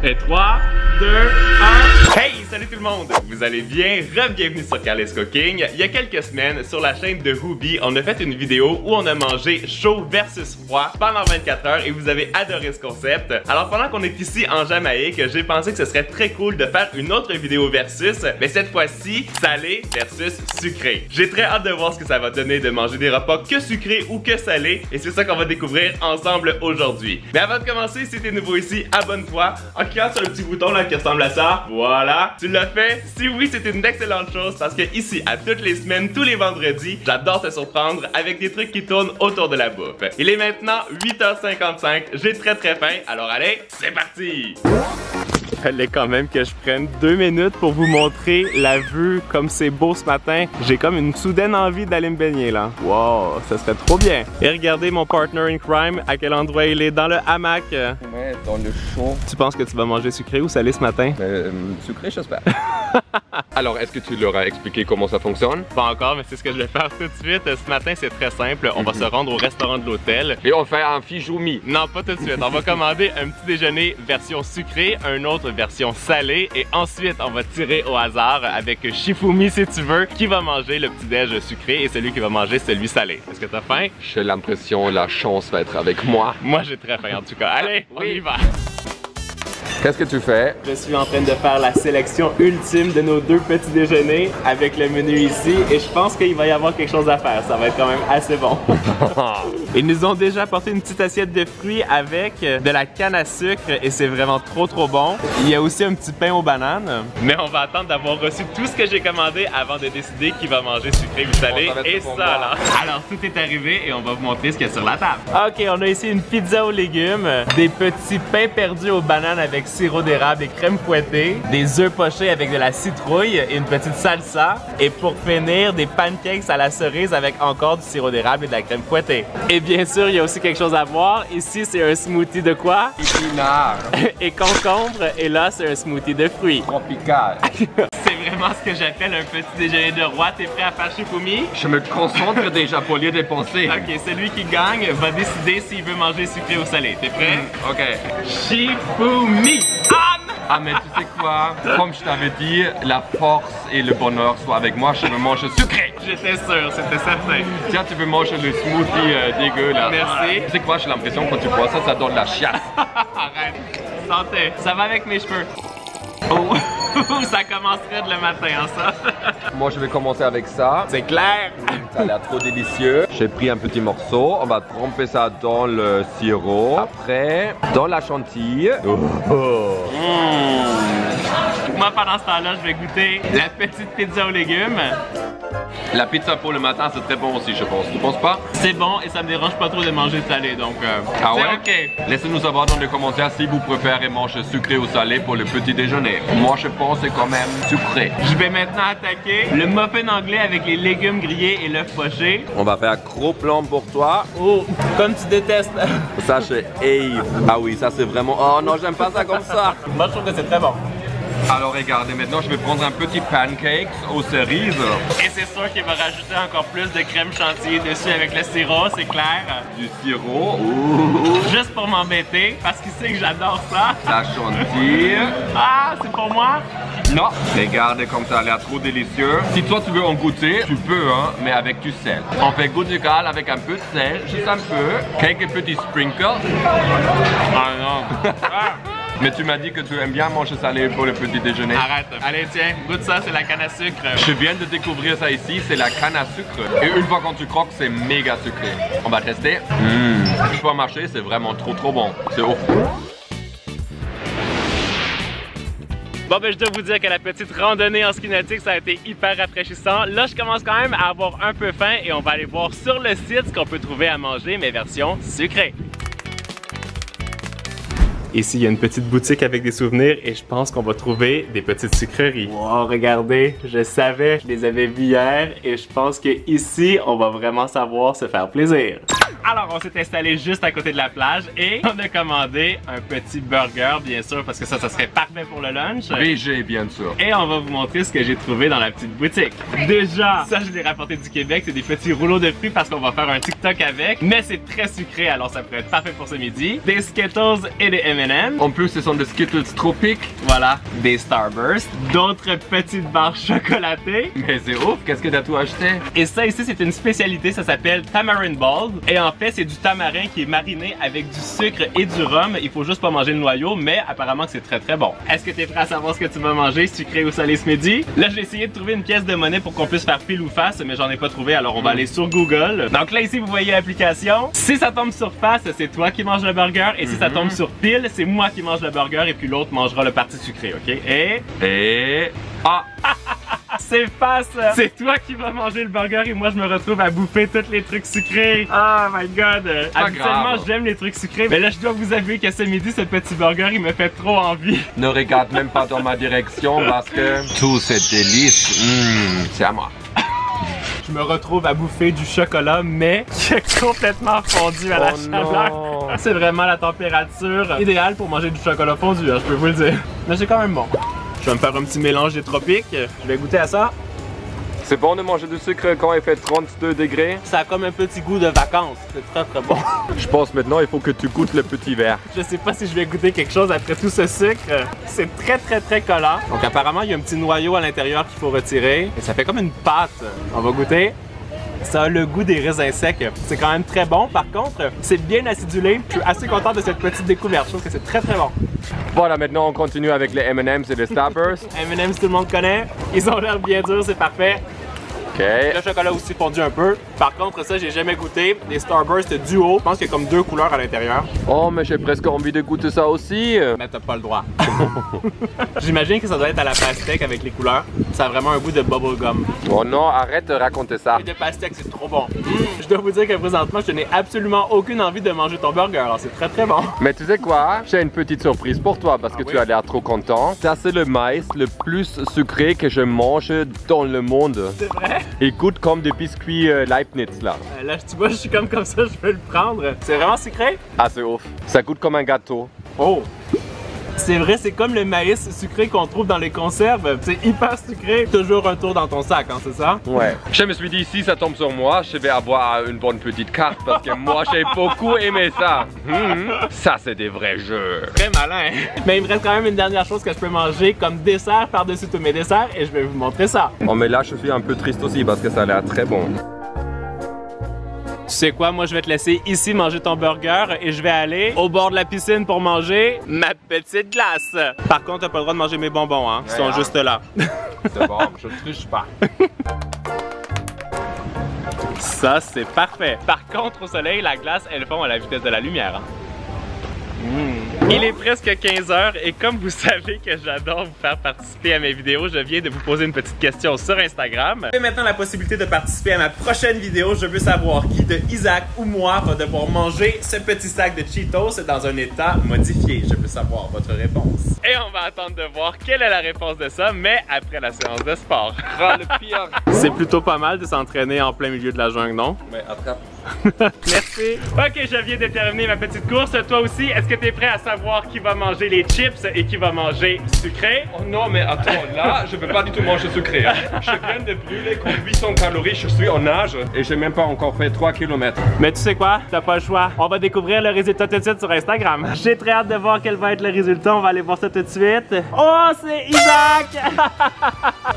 Et 3, 2, 1. Hey, salut tout le monde! Vous allez bien? Bienvenue sur Carly's Cooking. Il y a quelques semaines, sur la chaîne de Hubie, on a fait une vidéo où on a mangé chaud versus froid pendant 24 heures et vous avez adoré ce concept. Alors pendant qu'on est ici en Jamaïque, j'ai pensé que ce serait très cool de faire une autre vidéo versus, mais cette fois-ci, salé versus sucré. J'ai très hâte de voir ce que ça va donner de manger des repas que sucrés ou que salés et c'est ça qu'on va découvrir ensemble aujourd'hui. Mais avant de commencer, si t'es nouveau ici, abonne-toi en cliquant sur le petit bouton là qui ressemble à ça. Voilà, tu l'as fait? Si oui, c'est une excellente chose parce que ici, à toutes les semaines, tous les vendredis, j'adore te surprendre avec des trucs qui tournent autour de la bouffe. Il est maintenant 8h55, j'ai très faim, alors allez, c'est parti! Fallait quand même que je prenne 2 minutes pour vous montrer la vue comme c'est beau ce matin. J'ai comme une soudaine envie d'aller me baigner là. Wow, ça serait trop bien. Et regardez mon partner in crime, à quel endroit il est, dans le hamac. Ouais, dans le chaud. Tu penses que tu vas manger sucré ou salé ce matin? Sucré, j'espère. Alors, est-ce que tu leur as expliqué comment ça fonctionne? Pas encore, mais c'est ce que je vais faire tout de suite. Ce matin, c'est très simple. On va se rendre au restaurant de l'hôtel. Et on fait un fijoumi. Non, pas tout de suite. On va commander un petit déjeuner version sucrée, un autre version salée et ensuite on va tirer au hasard avec Shifumi si tu veux qui va manger le petit déj sucré et celui qui va manger celui salé. Est-ce que t'as faim? J'ai l'impression la chance va être avec moi. Moi j'ai très faim en tout cas. Allez, on y va! Qu'est-ce que tu fais? Je suis en train de faire la sélection ultime de nos 2 petits déjeuners avec le menu ici et je pense qu'il va y avoir quelque chose à faire. Ça va être quand même assez bon. Ils nous ont déjà apporté une petite assiette de fruits avec de la canne à sucre et c'est vraiment trop bon. Il y a aussi un petit pain aux bananes. Mais on va attendre d'avoir reçu tout ce que j'ai commandé avant de décider qui va manger sucré ou salé. Et ça là. Alors tout est arrivé et on va vous montrer ce qu'il y a sur la table. Ok, on a ici une pizza aux légumes, des petits pains perdus aux bananes avec sirop d'érable et crème fouettée, des œufs pochés avec de la citrouille et une petite salsa. Et pour finir, des pancakes à la cerise avec encore du sirop d'érable et de la crème fouettée. Et bien sûr, il y a aussi quelque chose à boire. Ici, c'est un smoothie de quoi? Épinard. Et concombre. Et là, c'est un smoothie de fruits. Tropical. C'est vraiment ce que j'appelle un petit déjeuner de roi. T'es prêt à faire Shifumi? Je me concentre déjà pour lieu dépenser. Ok, celui qui gagne va décider s'il veut manger sucré ou salé. T'es prêt? Ok. Shifumi! Ah mais tu sais quoi? Comme je t'avais dit, la force et le bonheur soient avec moi, je me mange sucré. J'étais sûr, c'était certain. Tiens, tu veux manger le smoothie dégueu là? Merci. Tu sais quoi, j'ai l'impression quand tu bois ça, ça donne la chiasse. Arrête. Santé. Ça va avec mes cheveux. Oh, ça commencerait de le matin, hein, ça. Moi, je vais commencer avec ça. C'est clair. Ça a l'air trop délicieux. J'ai pris un petit morceau. On va tremper ça dans le sirop. Après, dans la chantilly. Moi, pendant ce temps-là, je vais goûter la petite pizza aux légumes. La pizza pour le matin, c'est très bon aussi, je pense. Tu penses pas? C'est bon et ça me dérange pas trop de manger salé, donc ah ouais? c'est ok. Laissez-nous savoir dans les commentaires si vous préférez manger sucré ou salé pour le petit déjeuner. Moi, je pense que c'est quand même sucré. Je vais maintenant attaquer le muffin anglais avec les légumes grillés et l'œuf poché. On va faire un gros plan pour toi. Oh, comme tu détestes. Ça, c'est Ave. Ah oui, ça, c'est vraiment... Oh non, j'aime pas ça comme ça. Moi, je trouve que c'est très bon. Alors regardez, maintenant je vais prendre un petit pancake aux cerises. Et c'est sûr qu'il va rajouter encore plus de crème chantilly dessus avec le sirop, c'est clair. Du sirop. Juste pour m'embêter, parce qu'il sait que j'adore ça. La chantilly. Ah, c'est pour moi? Non. Regardez comme ça a l'air trop délicieux. Si toi tu veux en goûter, tu peux, hein, mais avec du sel. On fait goût du cal avec un peu de sel, juste un peu. Quelques petits sprinkles. Ah non. Ah. Mais tu m'as dit que tu aimes bien manger salé pour le petit déjeuner. Arrête. Allez, tiens, goûte ça, c'est la canne à sucre. Je viens de découvrir ça ici, c'est la canne à sucre. Et une fois quand tu croques, c'est méga sucré. On va tester. Supermarché, c'est vraiment trop bon. C'est ouf. Bon ben je dois vous dire que la petite randonnée en ski nautique ça a été hyper rafraîchissant. Là je commence quand même à avoir un peu faim et on va aller voir sur le site ce qu'on peut trouver à manger mais version sucrée. Ici, il y a une petite boutique avec des souvenirs et je pense qu'on va trouver des petites sucreries. Wow, regardez, je savais, je les avais vus hier et je pense que ici, on va vraiment savoir se faire plaisir. Alors on s'est installé juste à côté de la plage et on a commandé un petit burger, bien sûr, parce que ça serait parfait pour le lunch. VG, bien sûr. Et on va vous montrer ce que j'ai trouvé dans la petite boutique. Déjà, ça je l'ai rapporté du Québec, c'est des petits rouleaux de fruits parce qu'on va faire un TikTok avec, mais c'est très sucré, alors ça pourrait être parfait pour ce midi. Des Skittles et des M&M's. En plus, ce sont des Skittles tropiques. Voilà, des Starburst, d'autres petites barres chocolatées. Mais c'est ouf, qu'est-ce que t'as tout acheté? Et ça ici, c'est une spécialité, ça s'appelle Tamarind Ball. Et en fait, c'est du tamarin qui est mariné avec du sucre et du rhum. Il faut juste pas manger le noyau, mais apparemment que c'est très très bon. Est-ce que t'es prêt à savoir ce que tu vas manger, sucré ou salé ce midi? Là, j'ai essayé de trouver une pièce de monnaie pour qu'on puisse faire pile ou face, mais j'en ai pas trouvé, alors on va aller sur Google. Donc là, ici, vous voyez l'application. Si ça tombe sur face, c'est toi qui manges le burger. Et si ça tombe sur pile, c'est moi qui mange le burger et puis l'autre mangera le parti sucré, ok? Et... Ah! C'est face! C'est toi qui vas manger le burger et moi je me retrouve à bouffer tous les trucs sucrés. Oh my god! Habituellement j'aime les trucs sucrés, mais là je dois vous avouer que ce midi ce petit burger il me fait trop envie. Ne regarde même pas dans ma direction parce que tout c'est délice. C'est à moi. Je me retrouve à bouffer du chocolat, mais qui est complètement fondu à la chaleur. C'est vraiment la température idéale pour manger du chocolat fondu, hein, je peux vous le dire. Mais c'est quand même bon. Je vais me faire un petit mélange des tropiques. Je vais goûter à ça. C'est bon de manger du sucre quand il fait 32 degrés? Ça a comme un petit goût de vacances. C'est très très bon. Je pense maintenant il faut que tu goûtes le petit verre. Je sais pas si je vais goûter quelque chose après tout ce sucre. C'est très très très collant. Donc apparemment il y a un petit noyau à l'intérieur qu'il faut retirer. Et ça fait comme une pâte. On va goûter. Ça a le goût des raisins secs. C'est quand même très bon. Par contre, c'est bien acidulé. Je suis assez content de cette petite découverte. Je trouve que c'est très très bon. Voilà, maintenant on continue avec les M&M's et les Starburst. M&M's, tout le monde connaît. Ils ont l'air bien durs, c'est parfait. Ok. Le chocolat aussi fondu un peu. Par contre, ça, j'ai jamais goûté. Des Starburst duo. Je pense qu'il y a comme deux couleurs à l'intérieur. Oh, mais j'ai presque envie de goûter ça aussi. Mais t'as pas le droit. J'imagine que ça doit être à la pastèque avec les couleurs. Ça a vraiment un goût de bubblegum. Oh non, arrête de raconter ça. Et de pastèque, c'est trop bon. Je dois vous dire que présentement, je n'ai absolument aucune envie de manger ton burger. Alors, c'est très très bon. Mais tu sais quoi? J'ai une petite surprise pour toi parce que tu as l'air trop content. Ça, c'est le maïs le plus sucré que je mange dans le monde. C'est vrai? Il goûte comme des biscuits Leibniz là. Là, tu vois, je suis comme ça, je peux le prendre. C'est vraiment sucré? Ah, c'est ouf. Ça goûte comme un gâteau. Oh! C'est vrai, c'est comme le maïs sucré qu'on trouve dans les conserves. C'est hyper sucré. Toujours un tour dans ton sac, hein, c'est ça? Ouais. Je me suis dit, si ça tombe sur moi, je vais avoir une bonne petite carte parce que moi, j'ai beaucoup aimé ça. Ça, c'est des vrais jeux. Très malin. Mais il me reste quand même une dernière chose que je peux manger comme dessert par-dessus tous mes desserts et je vais vous montrer ça. Oh, mais là, je suis un peu triste aussi parce que ça a l'air très bon. Tu sais quoi, moi je vais te laisser ici manger ton burger et je vais aller au bord de la piscine pour manger ma petite glace. Par contre, t'as pas le droit de manger mes bonbons, hein. Ils sont juste là. C'est bon, je triche pas. Ça, c'est parfait. Par contre, au soleil, la glace, elle fond à la vitesse de la lumière. Hein. Il est presque 15h et comme vous savez que j'adore vous faire participer à mes vidéos, je viens de vous poser une petite question sur Instagram. J'ai maintenant la possibilité de participer à ma prochaine vidéo. Je veux savoir qui de Isaac ou moi va devoir manger ce petit sac de Cheetos dans un état modifié. Je veux savoir votre réponse. Et on va attendre de voir quelle est la réponse de ça, mais après la séance de sport. Le pire. C'est plutôt pas mal de s'entraîner en plein milieu de la jungle, non? Mais attrape. Merci. Ok, je viens de terminer ma petite course. Toi aussi, est-ce que tu es prêt à savoir qui va manger les chips et qui va manger sucré? Oh non, mais attends, là, je peux pas du tout manger sucré. Hein. Je viens de brûler comme 800 calories, je suis en nage et j'ai même pas encore fait 3 km. Mais tu sais quoi? T'as pas le choix. On va découvrir le résultat tout de suite sur Instagram. J'ai très hâte de voir quel va être le résultat. On va aller voir ça tout de suite. Oh, c'est Isaac!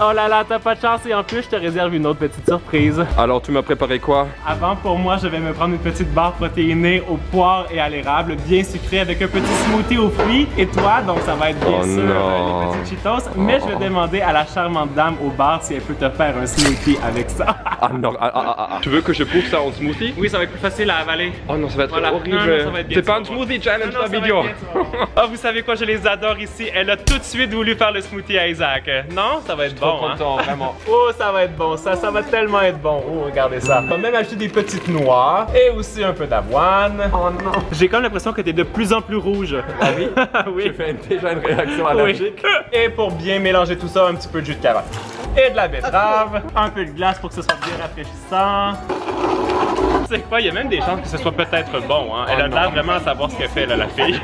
Oh là là, t'as pas de chance et en plus, je te réserve une autre petite surprise. Alors, tu m'as préparé quoi? Avant, pour moi, je vais me prendre une petite barre protéinée aux poires et à l'érable, bien sucrée avec un petit smoothie aux fruits. Et toi, donc ça va être bien sûr les petits Cheetos. Mais je vais demander à la charmante dame au bar si elle peut te faire un smoothie avec ça. Ah non, Tu veux que je bouffe ça en smoothie? Oui, ça va être plus facile à avaler. Oh non, ça va être horrible. C'est pas un smoothie challenge la vidéo. Ah, vous savez quoi, je les adore ici. Elle a tout de suite voulu faire le smoothie à Isaac. Non, ça va être bon. Trop content, vraiment. Oh, ça va être bon. Ça va tellement être bon. Oh, regardez ça. On va même acheter des petites noix et aussi un peu d'avoine. Oh non. J'ai comme l'impression que t'es de plus en plus rouge. Ah oui? Oui. J'ai fait déjà une réaction allergique. Oui. Et pour bien mélanger tout ça, un petit peu de jus de carotte. et de la betterave. Un peu de glace pour que ce soit bien rafraîchissant. Tu sais quoi, il y a même des chances que ce soit peut-être bon, hein. Elle a l'air vraiment à savoir ce qu'elle fait là, la fille.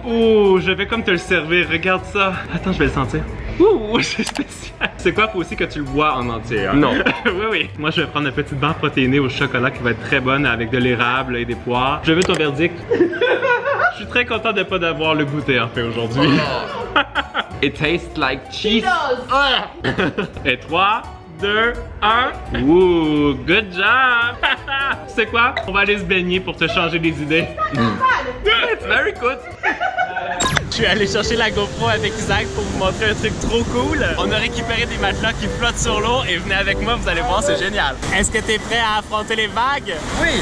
Ouh, je vais comme te le servir, regarde ça. Attends, je vais le sentir. Ouh, c'est spécial. C'est quoi, faut aussi que tu le bois en entier, hein? Non. Oui, oui. Moi, je vais prendre une petite barre protéinée au chocolat qui va être très bonne avec de l'érable et des poires. Je veux ton verdict. Je suis très content de pas d'avoir le goûter en fait aujourd'hui. It tastes like cheese. Et 3, 2, 1. Ouh, good job! Tu sais quoi? On va aller se baigner pour te changer les idées. It's very good! Je suis allé chercher la GoPro avec Isaac pour vous montrer un truc trop cool. On a récupéré des matelas qui flottent sur l'eau et venez avec moi, vous allez voir, c'est génial. Est-ce que t'es prêt à affronter les vagues? Oui!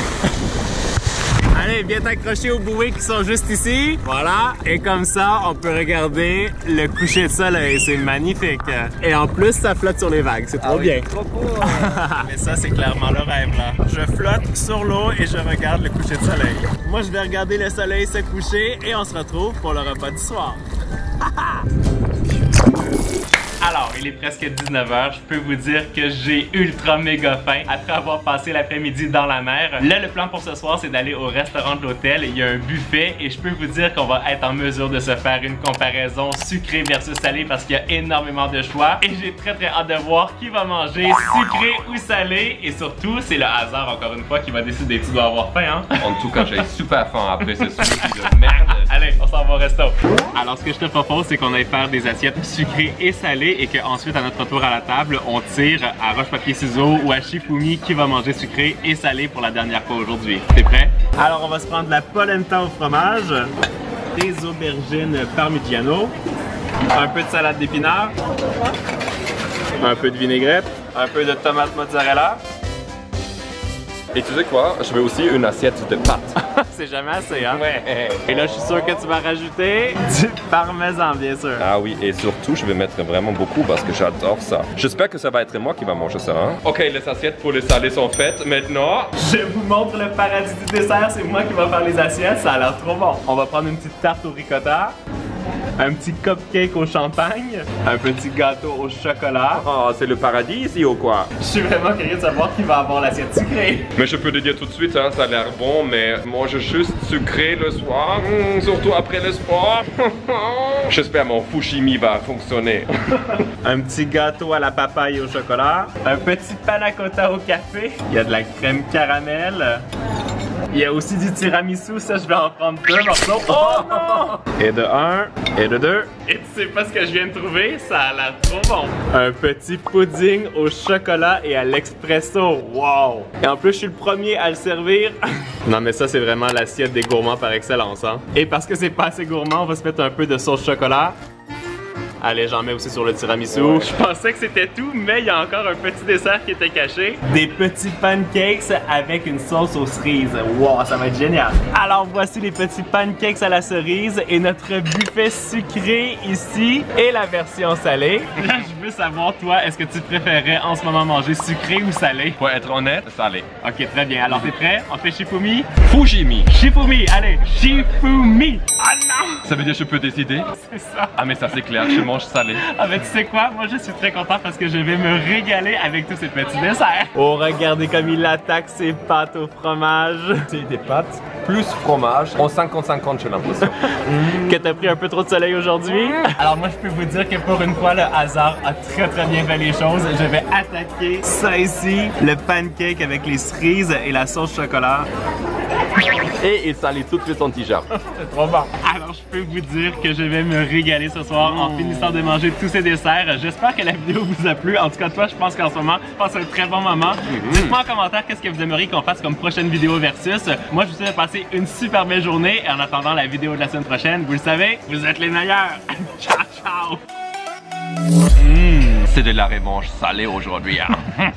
Allez, viens t'accrocher aux bouées qui sont juste ici. Voilà. Et comme ça, on peut regarder le coucher de soleil. C'est magnifique. Et en plus, ça flotte sur les vagues. C'est trop bien. Trop cool. Mais ça, c'est clairement le rêve, là. Je flotte sur l'eau et je regarde le coucher de soleil. Moi, je vais regarder le soleil se coucher et on se retrouve pour le repas du soir. Alors, il est presque 19h, je peux vous dire que j'ai ultra méga faim après avoir passé l'après-midi dans la mer. Là, le plan pour ce soir, c'est d'aller au restaurant de l'hôtel. Il y a un buffet et je peux vous dire qu'on va être en mesure de se faire une comparaison sucré versus salé parce qu'il y a énormément de choix. Et j'ai très hâte de voir qui va manger sucré ou salé. Et surtout, c'est le hasard, encore une fois, qui va décider. Tu dois avoir faim, hein? En tout cas, j'ai super faim après ce smoothie de merde. Allez, on s'en va au resto. Alors, ce que je te propose, c'est qu'on aille faire des assiettes sucrées et salées et qu'ensuite, à notre retour à la table, on tire à roche-papier-ciseaux ou à Shifumi qui va manger sucré et salé pour la dernière fois aujourd'hui. T'es prêt? Alors, on va se prendre de la polenta au fromage, des aubergines parmigiano, un peu de salade d'épinards, un peu de vinaigrette, un peu de tomate mozzarella. Et tu sais quoi? Je veux aussi une assiette de pâtes. C'est jamais assez, hein? Ouais. Et là, je suis sûr que tu vas rajouter du parmesan, bien sûr. Ah oui, et surtout, je vais mettre vraiment beaucoup parce que j'adore ça. J'espère que ça va être moi qui va manger ça, hein? Ok, les assiettes pour les salés sont faites. Maintenant, je vous montre le paradis du dessert. C'est moi qui vais faire les assiettes. Ça a l'air trop bon. On va prendre une petite tarte au ricotta. Un petit cupcake au champagne, un petit gâteau au chocolat. oh, c'est le paradis ici ou quoi? Je suis vraiment curieux de savoir qui va avoir l'assiette sucrée. Mais je peux te dire tout de suite, hein, ça a l'air bon, mais mange juste sucré le soir, surtout après le sport. J'espère mon fushimi va fonctionner. Un petit gâteau à la papaye au chocolat, un petit panna cotta au café, il y a de la crème caramel. Il y a aussi du tiramisu, ça je vais en prendre 2 morceaux. Oh non! Et de 1, et de 2. Et tu sais pas ce que je viens de trouver? Ça a l'air trop bon. Un petit pudding au chocolat et à l'expresso. Wow! Et en plus, je suis le premier à le servir. Non mais ça, c'est vraiment l'assiette des gourmands par excellence, hein? Et parce que c'est pas assez gourmand, on va se mettre un peu de sauce chocolat. Allez, j'en mets aussi sur le tiramisu. Ouais. Je pensais que c'était tout, mais il y a encore un petit dessert qui était caché. Des petits pancakes avec une sauce aux cerises. Wow, ça va être génial. Alors, voici les petits pancakes à la cerise et notre buffet sucré ici et la version salée. Là, je veux savoir, toi, est-ce que tu préférais en ce moment manger sucré ou salé? Pour être honnête, salé. Ok, très bien. Alors, t'es prêt? On fait Shifumi? Fushimi. Shifumi, allez, Shifumi! Ah non! Ça veut dire que je peux décider? C'est ça. Ah mais ça c'est clair, je mange salé. Ah ben tu sais quoi, moi je suis très content parce que je vais me régaler avec tous ces petits desserts. Oh regardez comme il attaque ses pâtes au fromage. C'est des pâtes plus fromage en 50-50 j'ai l'impression. Que t'as pris un peu trop de soleil aujourd'hui. Alors moi je peux vous dire que pour une fois le hasard a très bien fait les choses. Je vais attaquer ça ici, le pancake avec les cerises et la sauce chocolat. Et il salit tout de suite son t-shirt. C'est trop bon. Alors je peux vous dire que je vais me régaler ce soir en finissant de manger tous ces desserts. J'espère que la vidéo vous a plu. En tout cas toi, je pense qu'en ce moment, je passe un très bon moment. Dites-moi en commentaire qu'est-ce que vous aimeriez qu'on fasse comme prochaine vidéo versus. Moi je vous souhaite de passer une super belle journée et en attendant la vidéo de la semaine prochaine, vous le savez, vous êtes les meilleurs. Ciao ciao. C'est de la revanche salée aujourd'hui. Hein.